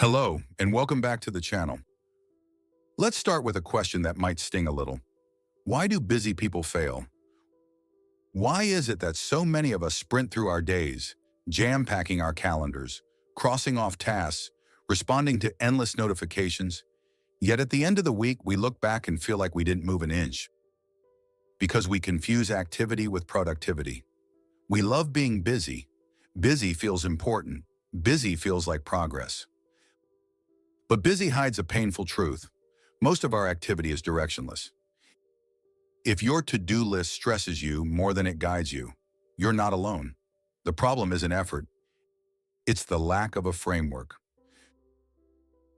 Hello, and welcome back to the channel. Let's start with a question that might sting a little. Why do busy people fail? Why is it that so many of us sprint through our days, jam-packing our calendars, crossing off tasks, responding to endless notifications, yet at the end of the week we look back and feel like we didn't move an inch? Because we confuse activity with productivity. We love being busy. Busy feels important. Busy feels like progress. But busy hides a painful truth. Most of our activity is directionless. If your to-do list stresses you more than it guides you, you're not alone. The problem isn't effort. It's the lack of a framework.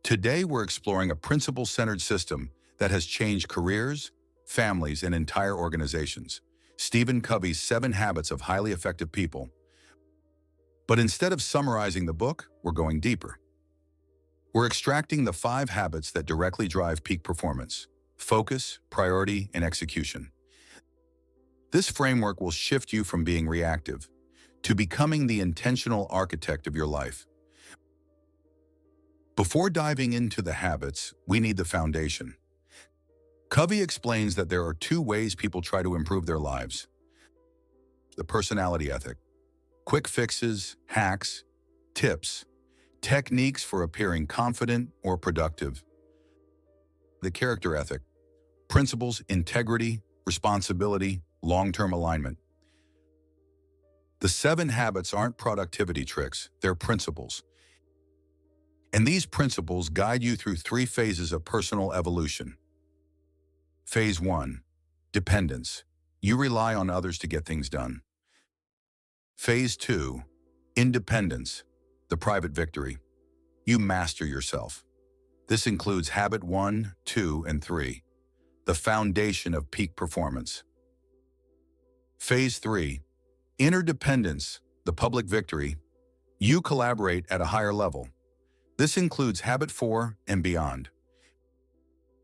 Today, we're exploring a principle-centered system that has changed careers, families, and entire organizations. Stephen Covey's 7 Habits of Highly Effective People. But instead of summarizing the book, we're going deeper. We're extracting the 5 habits that directly drive peak performance: focus, priority, and execution. This framework will shift you from being reactive to becoming the intentional architect of your life. Before diving into the habits, we need the foundation. Covey explains that there are 2 ways people try to improve their lives: the personality ethic, quick fixes, hacks, tips, techniques for appearing confident or productive; the character ethic, principles, integrity, responsibility, long-term alignment. The 7 habits aren't productivity tricks, they're principles. And these principles guide you through 3 phases of personal evolution. Phase 1, dependence. You rely on others to get things done. Phase 2, independence, the private victory. You master yourself. This includes habit 1, 2, and 3, the foundation of peak performance. Phase 3, interdependence, the public victory. You collaborate at a higher level. This includes habit 4 and beyond.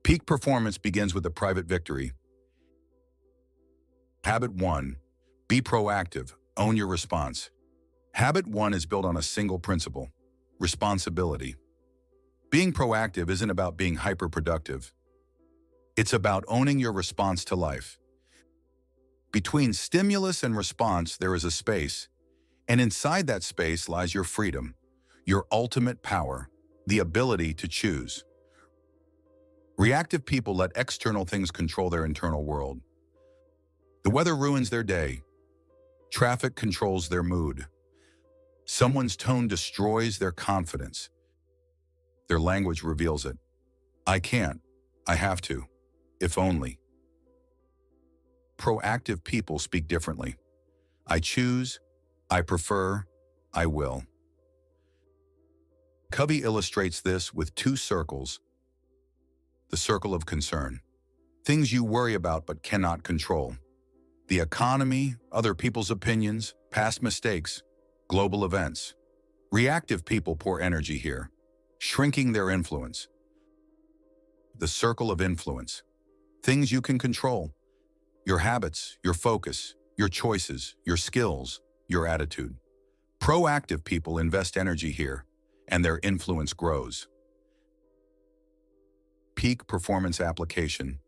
Peak performance begins with the private victory. Habit 1, be proactive, own your response. Habit 1 is built on a single principle: responsibility. Being proactive isn't about being hyper-productive. It's about owning your response to life. Between stimulus and response, there is a space, and inside that space lies your freedom, your ultimate power, the ability to choose. Reactive people let external things control their internal world. The weather ruins their day. Traffic controls their mood. Someone's tone destroys their confidence. Their language reveals it. I can't. I have to. If only. Proactive people speak differently. I choose. I prefer. I will. Covey illustrates this with 2 circles. The circle of concern. Things you worry about but cannot control. The economy, other people's opinions, past mistakes, global events. Reactive people pour energy here, shrinking their influence. The circle of influence. Things you can control. Your habits, your focus, your choices, your skills, your attitude. Proactive people invest energy here, and their influence grows. Peak performance application.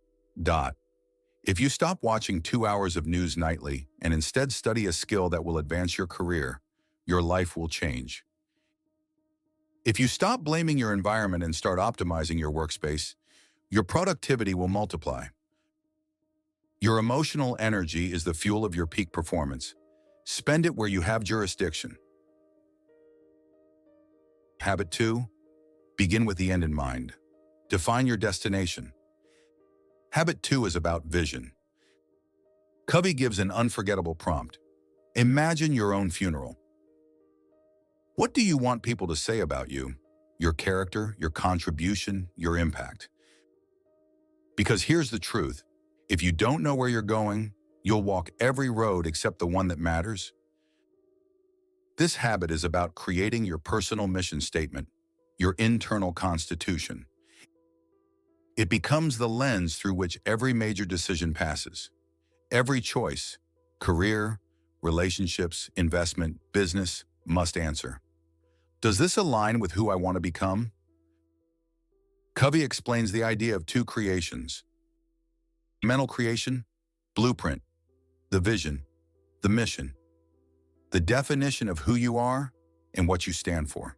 If you stop watching 2 hours of news nightly and instead study a skill that will advance your career, your life will change. If you stop blaming your environment and start optimizing your workspace, your productivity will multiply. Your emotional energy is the fuel of your peak performance. Spend it where you have jurisdiction. Habit 2, begin with the end in mind. Define your destination. Habit 2 is about vision. Covey gives an unforgettable prompt. Imagine your own funeral. What do you want people to say about you? Your character, your contribution, your impact. Because here's the truth. If you don't know where you're going, you'll walk every road except the one that matters. This habit is about creating your personal mission statement, your internal constitution. It becomes the lens through which every major decision passes. Every choice, career, relationships, investment, business, must answer. Does this align with who I want to become? Covey explains the idea of two creations: mental creation, blueprint, the vision, the mission, the definition of who you are and what you stand for.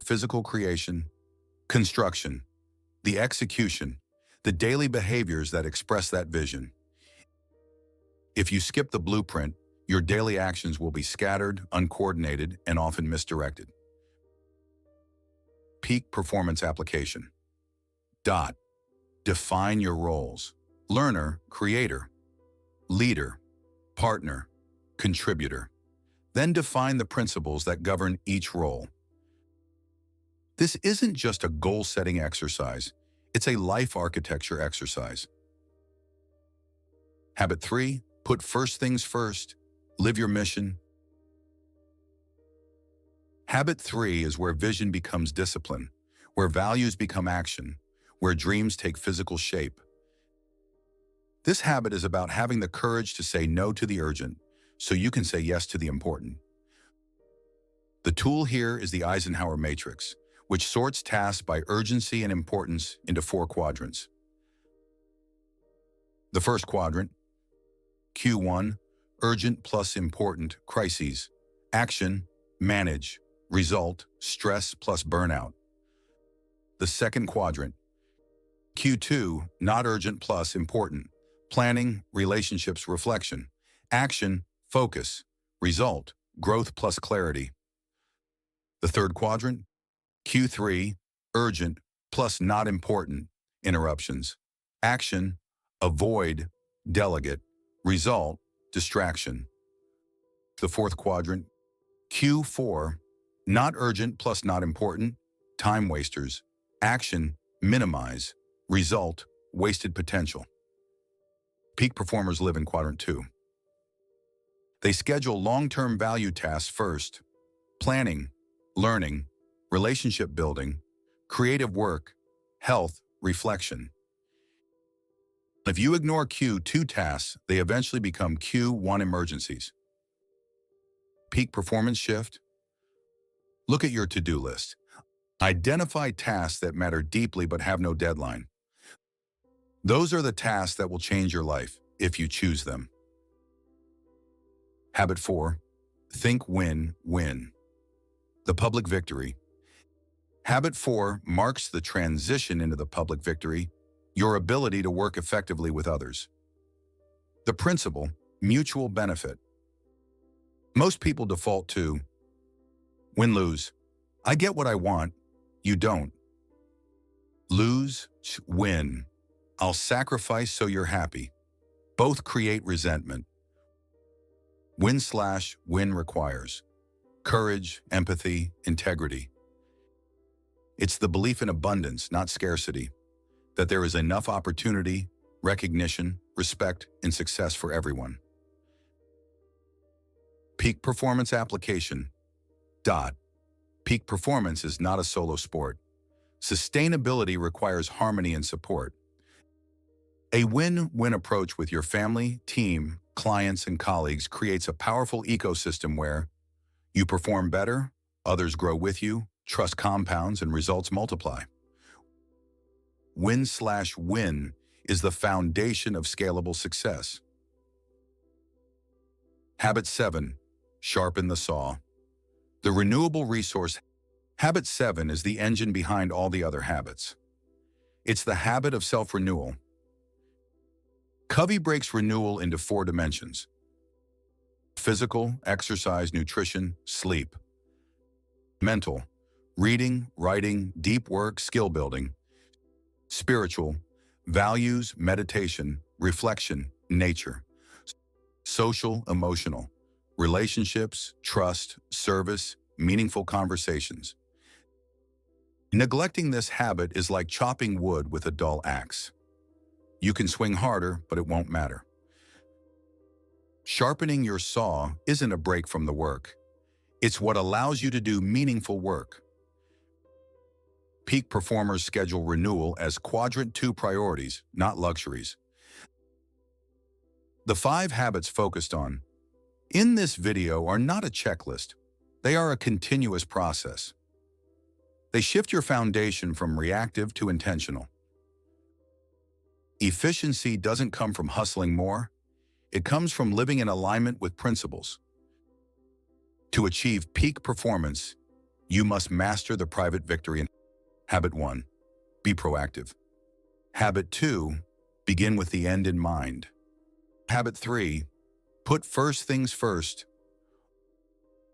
Physical creation, construction, the execution, the daily behaviors that express that vision. If you skip the blueprint, your daily actions will be scattered, uncoordinated, and often misdirected. Peak performance application. Define your roles: learner, creator, leader, partner, contributor. Then define the principles that govern each role. This isn't just a goal-setting exercise, it's a life architecture exercise. Habit 3, put first things first. Live your mission. Habit 3 is where vision becomes discipline, where values become action, where dreams take physical shape. This habit is about having the courage to say no to the urgent, so you can say yes to the important. The tool here is the Eisenhower Matrix, which sorts tasks by urgency and importance into 4 quadrants. The first quadrant, Q1, urgent plus important, crises, action, manage, result, stress plus burnout. The second quadrant, Q2, not urgent plus important, planning, relationships, reflection, action, focus, result, growth plus clarity. The third quadrant, Q3, urgent plus not important, interruptions, action, avoid, delegate, result, distraction. The fourth quadrant, Q4, not urgent plus not important, time wasters, action, minimize, result, wasted potential. Peak performers live in Quadrant 2. They schedule long-term value tasks first: planning, learning, relationship building, creative work, health, reflection. If you ignore Q2 tasks, they eventually become Q1 emergencies. Peak performance shift. Look at your to-do list. Identify tasks that matter deeply but have no deadline. Those are the tasks that will change your life if you choose them. Habit 4, think win-win. The public victory. Habit 4 marks the transition into the public victory, your ability to work effectively with others. The principle, mutual benefit. Most people default to win-lose. I get what I want, you don't. Lose, win. I'll sacrifice so you're happy. Both create resentment. Win/win requires courage, empathy, integrity. It's the belief in abundance, not scarcity, that there is enough opportunity, recognition, respect, and success for everyone. Peak performance application. Peak performance is not a solo sport. Sustainability requires harmony and support. A win-win approach with your family, team, clients, and colleagues creates a powerful ecosystem where you perform better, others grow with you, trust compounds, and results multiply. Win/win is the foundation of scalable success. Habit 7, sharpen the saw. The renewable resource. Habit 7 is the engine behind all the other habits. It's the habit of self-renewal. Covey breaks renewal into 4 dimensions: physical, exercise, nutrition, sleep; mental, reading, writing, deep work, skill building; spiritual, values, meditation, reflection, nature; social, emotional, relationships, trust, service, meaningful conversations. Neglecting this habit is like chopping wood with a dull axe. You can swing harder, but it won't matter. Sharpening your saw isn't a break from the work. It's what allows you to do meaningful work. Peak performers schedule renewal as Quadrant 2 priorities, not luxuries. The 5 habits focused on in this video are not a checklist. They are a continuous process. They shift your foundation from reactive to intentional. Efficiency doesn't come from hustling more. It comes from living in alignment with principles. To achieve peak performance, you must master the private victory. Habit 1. Be proactive. Habit 2. Begin with the end in mind. Habit 3. Put first things first.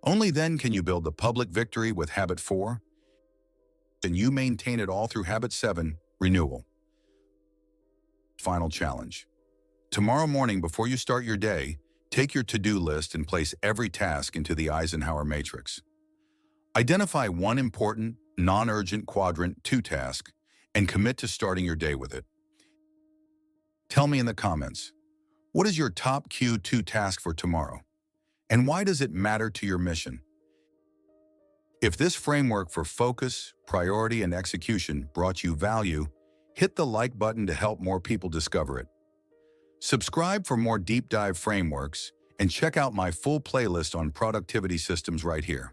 Only then can you build the public victory with Habit 4, and you maintain it all through Habit 7, Renewable. Final challenge. Tomorrow morning before you start your day, take your to-do list and place every task into the Eisenhower Matrix. Identify one important, non-urgent Quadrant II task and commit to starting your day with it. Tell me in the comments, what is your top Q2 task for tomorrow? And why does it matter to your mission? If this framework for focus, priority, and execution brought you value, hit the like button to help more people discover it. Subscribe for more deep dive frameworks and check out my full playlist on productivity systems right here.